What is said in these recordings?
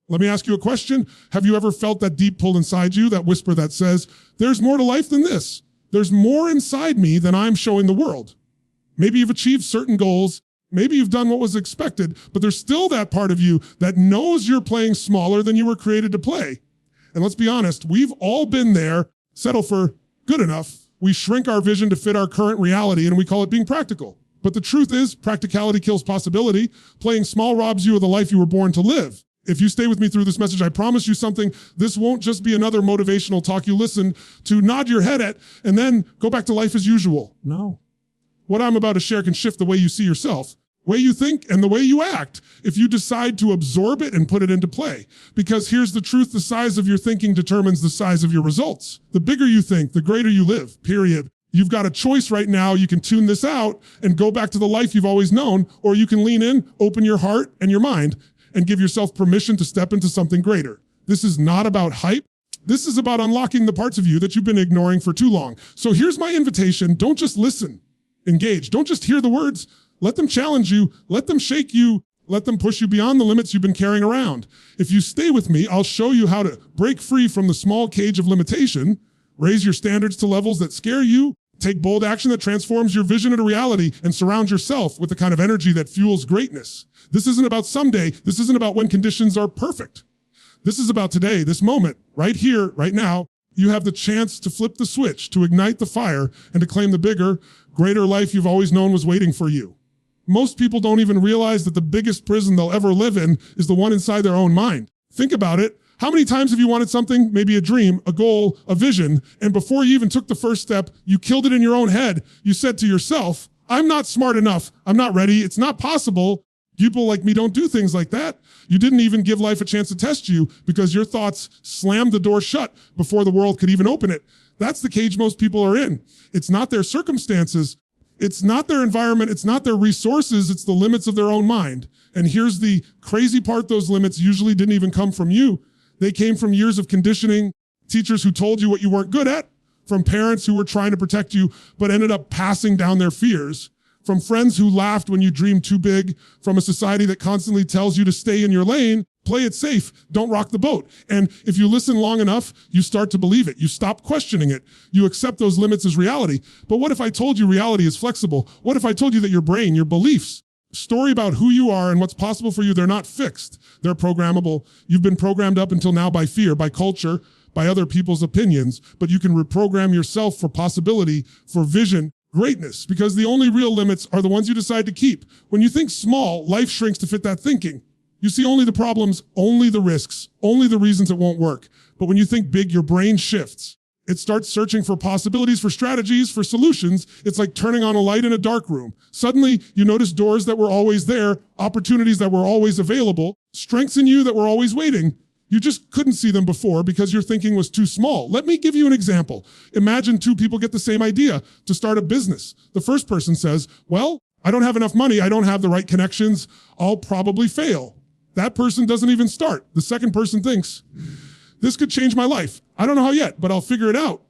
Let me ask you a question. Have you ever felt that deep pull inside you, that whisper that says, there's more to life than this. There's more inside me than I'm showing the world. Maybe you've achieved certain goals. Maybe you've done what was expected, but there's still that part of you that knows you're playing smaller than you were created to play. And let's be honest, we've all been there. Settle for good enough. We shrink our vision to fit our current reality, and we call it being practical. But the truth is, practicality kills possibility. Playing small robs you of the life you were born to live. If you stay with me through this message, I promise you something. This won't just be another motivational talk you listen to, nod your head at, and then go back to life as usual. No. What I'm about to share can shift the way you see yourself, the way you think, and the way you act if you decide to absorb it and put it into play. Because here's the truth, the size of your thinking determines the size of your results. The bigger you think, the greater you live, period. You've got a choice right now. You can tune this out and go back to the life you've always known, or you can lean in, open your heart and your mind, and give yourself permission to step into something greater. This is not about hype. This is about unlocking the parts of you that you've been ignoring for too long. So here's my invitation. Don't just listen. Engage. Don't just hear the words. Let them challenge you. Let them shake you. Let them push you beyond the limits you've been carrying around. If you stay with me, I'll show you how to break free from the small cage of limitation, raise your standards to levels that scare you, take bold action that transforms your vision into reality, and surround yourself with the kind of energy that fuels greatness. This isn't about someday. This isn't about when conditions are perfect. This is about today, this moment, right here, right now. You have the chance to flip the switch, to ignite the fire, and to claim the bigger, greater life you've always known was waiting for you. Most people don't even realize that the biggest prison they'll ever live in is the one inside their own mind. Think about it. How many times have you wanted something, maybe a dream, a goal, a vision, and before you even took the first step, you killed it in your own head? You said to yourself, I'm not smart enough. I'm not ready. It's not possible. People like me don't do things like that. You didn't even give life a chance to test you because your thoughts slammed the door shut before the world could even open it. That's the cage most people are in. It's not their circumstances. It's not their environment. It's not their resources. It's the limits of their own mind. And here's the crazy part. Those limits usually didn't even come from you. They came from years of conditioning, teachers who told you what you weren't good at, from parents who were trying to protect you but ended up passing down their fears, from friends who laughed when you dreamed too big, from a society that constantly tells you to stay in your lane, play it safe, don't rock the boat. And if you listen long enough, you start to believe it. You stop questioning it. You accept those limits as reality. But what if I told you reality is flexible? What if I told you that your brain, your beliefs, story about who you are and what's possible for you, they're not fixed. They're programmable. You've been programmed up until now by fear, by culture, by other people's opinions, but you can reprogram yourself for possibility, for vision, greatness, because the only real limits are the ones you decide to keep. When you think small, life shrinks to fit that thinking. You see only the problems, only the risks, only the reasons it won't work. But when you think big, your brain shifts. It starts searching for possibilities, for strategies, for solutions. It's like turning on a light in a dark room. Suddenly, you notice doors that were always there, opportunities that were always available, strengths in you that were always waiting. You just couldn't see them before because your thinking was too small. Let me give you an example. Imagine two people get the same idea to start a business. The first person says, well, I don't have enough money. I don't have the right connections. I'll probably fail. That person doesn't even start. The second person thinks, this could change my life. I don't know how yet, but I'll figure it out.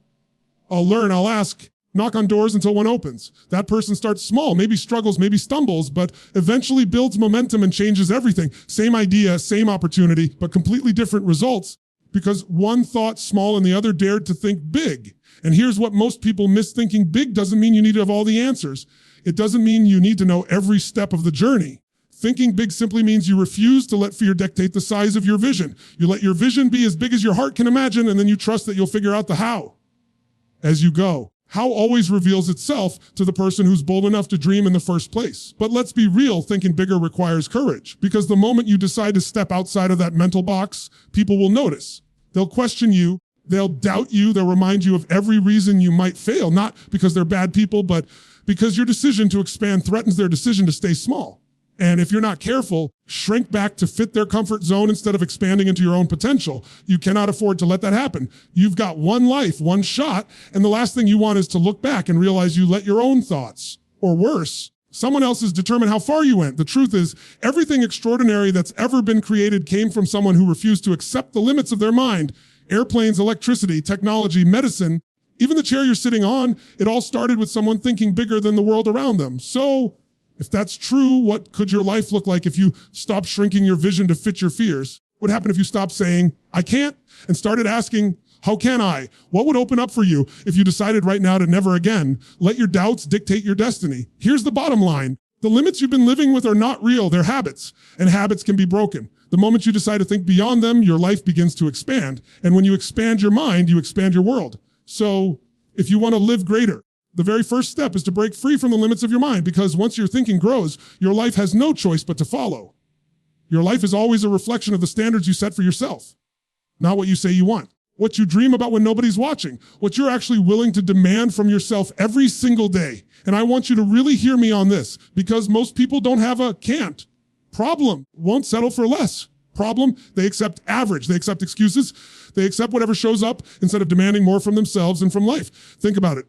I'll learn, I'll ask, knock on doors until one opens. That person starts small, maybe struggles, maybe stumbles, but eventually builds momentum and changes everything. Same idea, same opportunity, but completely different results because one thought small and the other dared to think big. And here's what most people miss: thinking big doesn't mean you need to have all the answers. It doesn't mean you need to know every step of the journey. Thinking big simply means you refuse to let fear dictate the size of your vision. You let your vision be as big as your heart can imagine, and then you trust that you'll figure out the how as you go. How always reveals itself to the person who's bold enough to dream in the first place. But let's be real, thinking bigger requires courage, because the moment you decide to step outside of that mental box, people will notice. They'll question you. They'll doubt you. They'll remind you of every reason you might fail, not because they're bad people, but because your decision to expand threatens their decision to stay small. And if you're not careful, shrink back to fit their comfort zone instead of expanding into your own potential. You cannot afford to let that happen. You've got one life, one shot, and the last thing you want is to look back and realize you let your own thoughts, or worse, someone else's, determine how far you went. The truth is, everything extraordinary that's ever been created came from someone who refused to accept the limits of their mind. Airplanes, electricity, technology, medicine, even the chair you're sitting on, it all started with someone thinking bigger than the world around them. So, if that's true, what could your life look like if you stopped shrinking your vision to fit your fears? What would happen if you stopped saying, I can't, and started asking, how can I? What would open up for you if you decided right now to never again let your doubts dictate your destiny? Here's the bottom line. The limits you've been living with are not real. They're habits, and habits can be broken. The moment you decide to think beyond them, your life begins to expand. And when you expand your mind, you expand your world. So if you want to live greater, the very first step is to break free from the limits of your mind, because once your thinking grows, your life has no choice but to follow. Your life is always a reflection of the standards you set for yourself, not what you say you want, what you dream about when nobody's watching, what you're actually willing to demand from yourself every single day. And I want you to really hear me on this, because most people don't have a can't. Problem, won't settle for less. Problem, they accept average, they accept excuses, they accept whatever shows up instead of demanding more from themselves and from life. Think about it.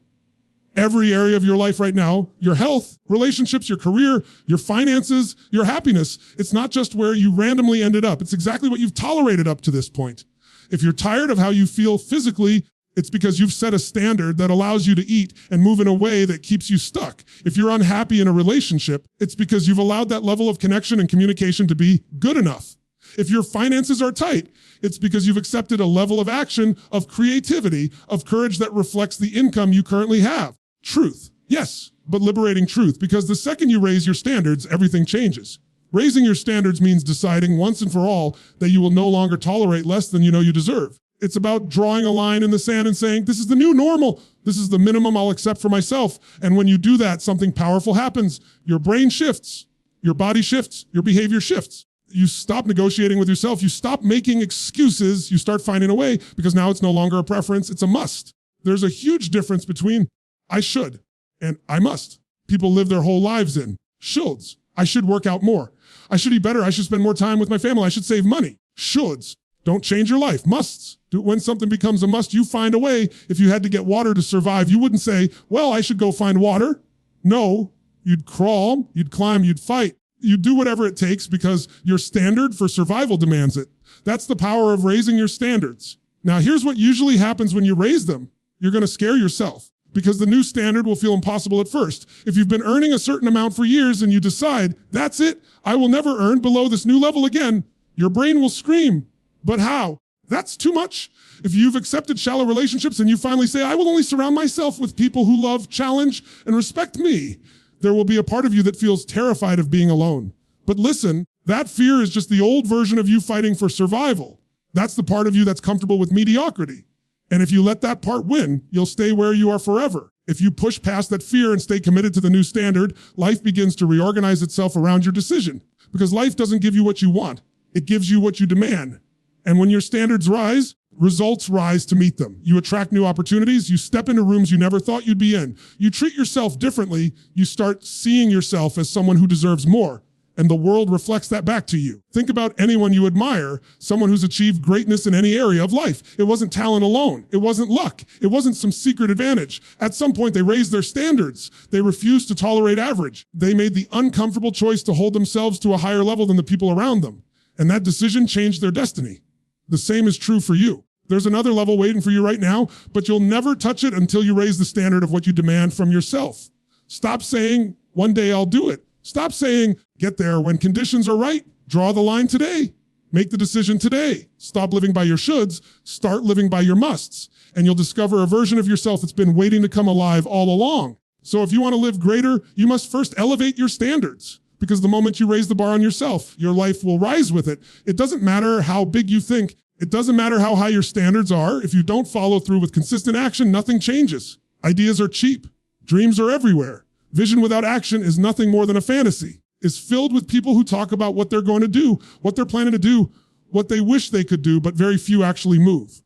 Every area of your life right now, your health, relationships, your career, your finances, your happiness, it's not just where you randomly ended up. It's exactly what you've tolerated up to this point. If you're tired of how you feel physically, it's because you've set a standard that allows you to eat and move in a way that keeps you stuck. If you're unhappy in a relationship, it's because you've allowed that level of connection and communication to be good enough. If your finances are tight, it's because you've accepted a level of action, of creativity, of courage that reflects the income you currently have. Truth, yes, but liberating truth, because the second you raise your standards, everything changes. Raising your standards means deciding once and for all that you will no longer tolerate less than you know you deserve. It's about drawing a line in the sand and saying, this is the new normal. This is the minimum I'll accept for myself. And when you do that, something powerful happens. Your brain shifts, your body shifts, your behavior shifts. You stop negotiating with yourself. You stop making excuses. You start finding a way, because now it's no longer a preference. It's a must. There's a huge difference between I should and I must. People live their whole lives in shoulds. I should work out more. I should eat better. I should spend more time with my family. I should save money. Shoulds don't change your life. Musts. When something becomes a must, you find a way. If you had to get water to survive, you wouldn't say, well, I should go find water. No, you'd crawl, you'd climb, you'd fight. You'd do whatever it takes because your standard for survival demands it. That's the power of raising your standards. Now, here's what usually happens when you raise them. You're going to scare yourself, because the new standard will feel impossible at first. If you've been earning a certain amount for years and you decide, that's it, I will never earn below this new level again, your brain will scream. But how? That's too much. If you've accepted shallow relationships and you finally say, I will only surround myself with people who love, challenge, and respect me, there will be a part of you that feels terrified of being alone. But listen, that fear is just the old version of you fighting for survival. That's the part of you that's comfortable with mediocrity. And if you let that part win, you'll stay where you are forever. If you push past that fear and stay committed to the new standard, life begins to reorganize itself around your decision. Because life doesn't give you what you want. It gives you what you demand. And when your standards rise, results rise to meet them. You attract new opportunities. You step into rooms you never thought you'd be in. You treat yourself differently. You start seeing yourself as someone who deserves more. And the world reflects that back to you. Think about anyone you admire, someone who's achieved greatness in any area of life. It wasn't talent alone. It wasn't luck. It wasn't some secret advantage. At some point, they raised their standards. They refused to tolerate average. They made the uncomfortable choice to hold themselves to a higher level than the people around them. And that decision changed their destiny. The same is true for you. There's another level waiting for you right now, but you'll never touch it until you raise the standard of what you demand from yourself. Stop saying, one day I'll do it. Stop saying, get there when conditions are right. Draw the line today. Make the decision today. Stop living by your shoulds. Start living by your musts. And you'll discover a version of yourself that's been waiting to come alive all along. So if you want to live greater, you must first elevate your standards. Because the moment you raise the bar on yourself, your life will rise with it. It doesn't matter how big you think. It doesn't matter how high your standards are. If you don't follow through with consistent action, nothing changes. Ideas are cheap. Dreams are everywhere. Vision without action is nothing more than a fantasy. It's filled with people who talk about what they're going to do, what they're planning to do, what they wish they could do, but very few actually move.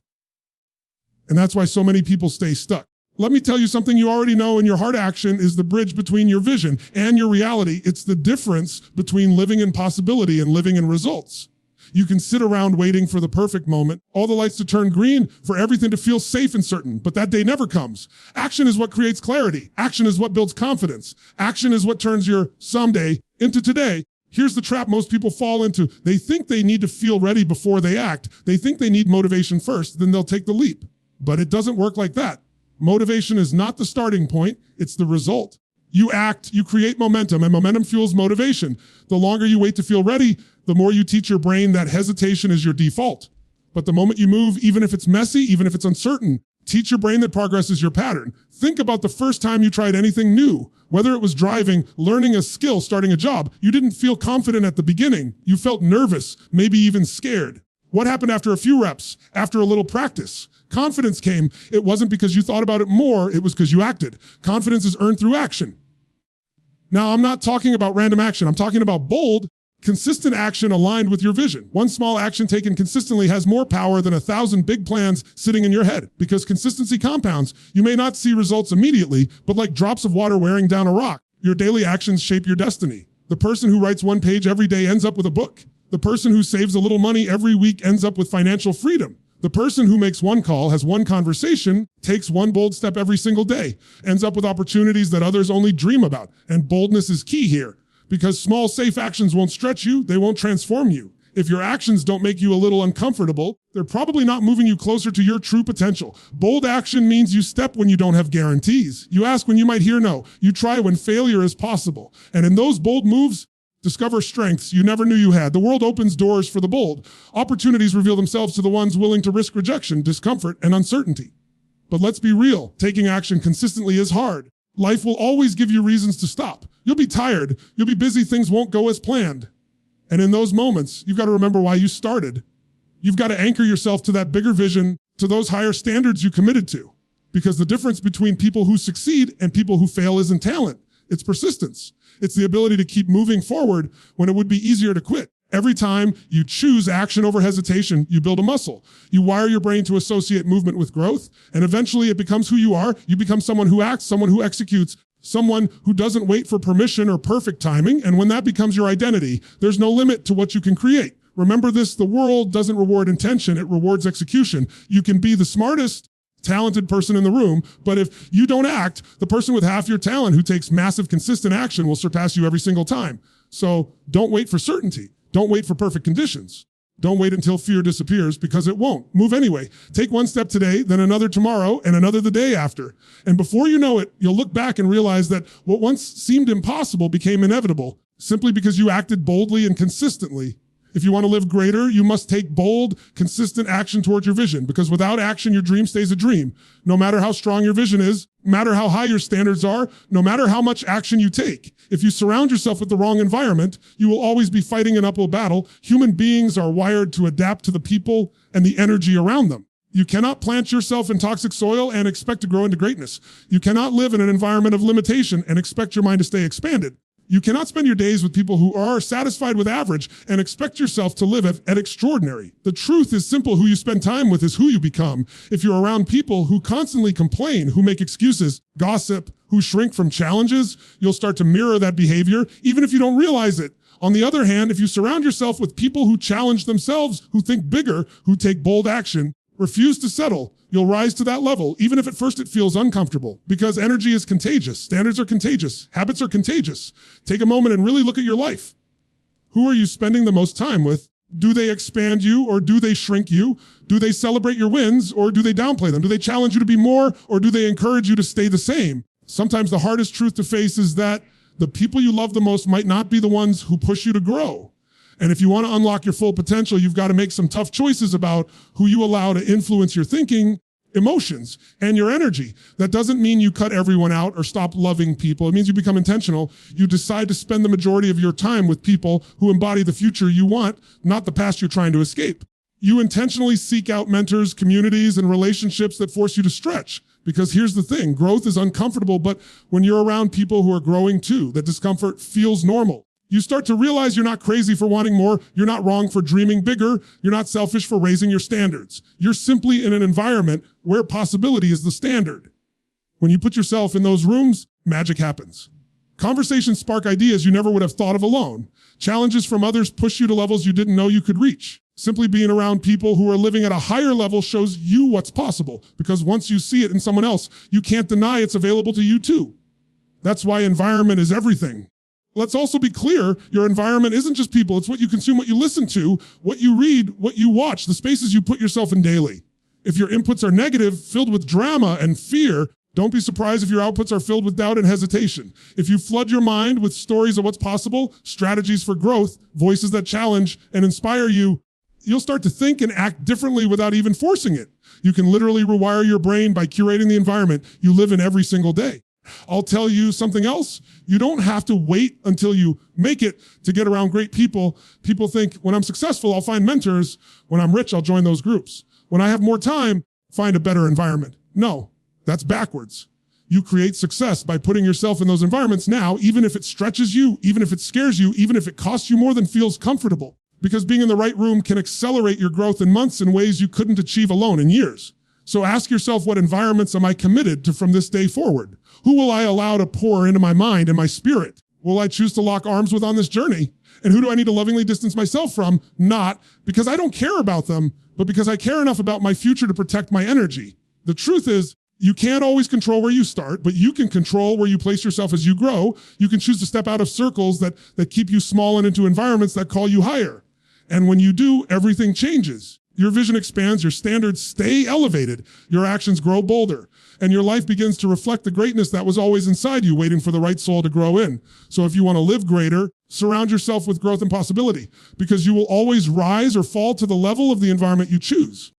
And that's why so many people stay stuck. Let me tell you something you already know, and your heart action is the bridge between your vision and your reality. It's the difference between living in possibility and living in results. You can sit around waiting for the perfect moment, all the lights to turn green, for everything to feel safe and certain, but that day never comes. Action is what creates clarity. Action is what builds confidence. Action is what turns your someday into today. Here's the trap most people fall into. They think they need to feel ready before they act. They think they need motivation first, then they'll take the leap. But it doesn't work like that. Motivation is not the starting point, it's the result. You act, you create momentum, and momentum fuels motivation. The longer you wait to feel ready, the more you teach your brain that hesitation is your default. But the moment you move, even if it's messy, even if it's uncertain, teach your brain that progress is your pattern. Think about the first time you tried anything new. Whether it was driving, learning a skill, starting a job, you didn't feel confident at the beginning. You felt nervous, maybe even scared. What happened after a few reps, after a little practice? Confidence came. It wasn't because you thought about it more, it was because you acted. Confidence is earned through action. Now, I'm not talking about random action. I'm talking about bold, consistent action aligned with your vision. One small action taken consistently has more power than 1,000 big plans sitting in your head, because consistency compounds. You may not see results immediately, but like drops of water wearing down a rock, your daily actions shape your destiny. The person who writes one page every day ends up with a book. The person who saves a little money every week ends up with financial freedom. The person who makes one call, has one conversation, takes one bold step every single day, ends up with opportunities that others only dream about. And boldness is key here, because small, safe actions won't stretch you, they won't transform you. If your actions don't make you a little uncomfortable, they're probably not moving you closer to your true potential. Bold action means you step when you don't have guarantees. You ask when you might hear no. You try when failure is possible. And in those bold moves, discover strengths you never knew you had. The world opens doors for the bold. Opportunities reveal themselves to the ones willing to risk rejection, discomfort, and uncertainty. But let's be real, taking action consistently is hard. Life will always give you reasons to stop. You'll be tired, you'll be busy, things won't go as planned. And in those moments, you've got to remember why you started. You've got to anchor yourself to that bigger vision, to those higher standards you committed to. Because the difference between people who succeed and people who fail isn't talent, it's persistence. It's the ability to keep moving forward when it would be easier to quit. Every time you choose action over hesitation, you build a muscle. You wire your brain to associate movement with growth, and eventually it becomes who you are. You become someone who acts, someone who executes, someone who doesn't wait for permission or perfect timing. And when that becomes your identity, there's no limit to what you can create. Remember this, the world doesn't reward intention, it rewards execution. You can be the smartest, talented person in the room, but if you don't act, the person with half your talent who takes massive, consistent action will surpass you every single time. So don't wait for certainty. Don't wait for perfect conditions. Don't wait until fear disappears, because it won't. Move anyway. Take one step today, then another tomorrow, and another the day after. And before you know it, you'll look back and realize that what once seemed impossible became inevitable, simply because you acted boldly and consistently. If you want to live greater, you must take bold, consistent action towards your vision, because without action, your dream stays a dream. No matter how strong your vision is, no matter how high your standards are, no matter how much action you take. If you surround yourself with the wrong environment, you will always be fighting an uphill battle. Human beings are wired to adapt to the people and the energy around them. You cannot plant yourself in toxic soil and expect to grow into greatness. You cannot live in an environment of limitation and expect your mind to stay expanded. You cannot spend your days with people who are satisfied with average and expect yourself to live at extraordinary. The truth is simple. Who you spend time with is who you become. If you're around people who constantly complain, who make excuses, gossip, who shrink from challenges, you'll start to mirror that behavior, even if you don't realize it. On the other hand, if you surround yourself with people who challenge themselves, who think bigger, who take bold action, refuse to settle, you'll rise to that level, even if at first it feels uncomfortable, because energy is contagious. Standards are contagious. Habits are contagious. Take a moment and really look at your life. Who are you spending the most time with? Do they expand you or do they shrink you? Do they celebrate your wins or do they downplay them? Do they challenge you to be more or do they encourage you to stay the same? Sometimes the hardest truth to face is that the people you love the most might not be the ones who push you to grow. And if you want to unlock your full potential, you've got to make some tough choices about who you allow to influence your thinking, emotions, and your energy. That doesn't mean you cut everyone out or stop loving people. It means you become intentional. You decide to spend the majority of your time with people who embody the future you want, not the past you're trying to escape. You intentionally seek out mentors, communities, and relationships that force you to stretch. Because here's the thing, growth is uncomfortable, but when you're around people who are growing too, that discomfort feels normal. You start to realize you're not crazy for wanting more. You're not wrong for dreaming bigger. You're not selfish for raising your standards. You're simply in an environment where possibility is the standard. When you put yourself in those rooms, magic happens. Conversations spark ideas you never would have thought of alone. Challenges from others push you to levels you didn't know you could reach. Simply being around people who are living at a higher level shows you what's possible, because once you see it in someone else, you can't deny it's available to you too. That's why environment is everything. Let's also be clear, your environment isn't just people, it's what you consume, what you listen to, what you read, what you watch, the spaces you put yourself in daily. If your inputs are negative, filled with drama and fear, Don't be surprised if your outputs are filled with doubt and hesitation. If you flood your mind with stories of what's possible, strategies for growth, voices that challenge and inspire you, you'll start to think and act differently without even forcing it. You can literally rewire your brain by curating the environment you live in every single day. I'll tell you something else. You don't have to wait until you make it to get around great people. People think when I'm successful, I'll find mentors. When I'm rich, I'll join those groups. When I have more time, find a better environment. No, that's backwards. You create success by putting yourself in those environments now, even if it stretches you, even if it scares you, even if it costs you more than feels comfortable. Because being in the right room can accelerate your growth in months in ways you couldn't achieve alone in years. So ask yourself, what environments am I committed to from this day forward? Who will I allow to pour into my mind and my spirit? Will I choose to lock arms with on this journey? And who do I need to lovingly distance myself from? Not because I don't care about them, but because I care enough about my future to protect my energy. The truth is, you can't always control where you start, but you can control where you place yourself as you grow. You can choose to step out of circles that keep you small and into environments that call you higher. And when you do, everything changes. Your vision expands, your standards stay elevated, your actions grow bolder, and your life begins to reflect the greatness that was always inside you, waiting for the right soul to grow in. So if you want to live greater, surround yourself with growth and possibility, because you will always rise or fall to the level of the environment you choose.